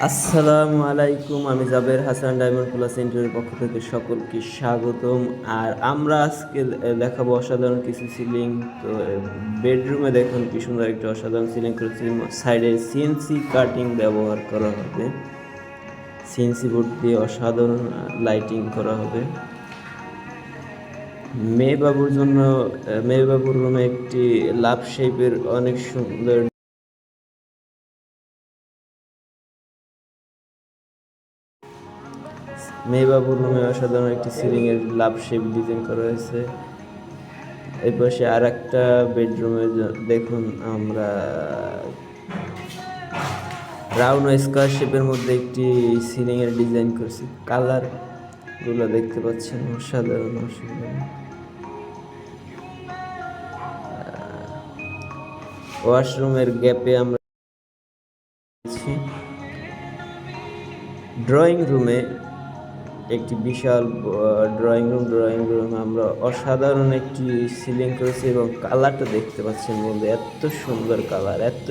আসসালামু আলাইকুম, আমি জাবের হাসান ডায়মন্ড প্লাস সেন্টারের পক্ষ থেকে সকলকে স্বাগতম। আর আমরা আজকে দেখাবো অসাধারণ কিছু সিলিং। তো বেডরুমে দেখুন কি সুন্দর একটা অসাধারণ সিলিং করেছি। সাইডে সিএনসি কাটিং ব্যবহার করা হবে, সিএনসি বোর্ড দিয়ে অসাধারণ লাইটিং করা হবে। মেয়ে বাবুর জন্য মেয়ে বাবুর রুমে একটি লাভ শেপের অনেক সুন্দর মেয়েবাবুর রুমে অসাধারণ একটি সিলিং এর লাভ শেপ ডিজাইন করা হয়েছে। এই পাশে আর একটা বেডরুমে দেখুন আমরা রাউন্ড স্কোয়ার শেপের মধ্যে একটি সিলিং এর ডিজাইন করছি। কালার গুলো দেখতে পাচ্ছেন অসাধারণ অসাধারণ। ওয়াশরুমের গ্যাপে আমরা ড্রয়িং রুমে একটি বিশাল ড্রয়িং রুম আমরা অসাধারণ একটি সিলিং করেছি এবং কালারটা দেখতে পাচ্ছেন বন্ধু, এত সুন্দর কালার, এত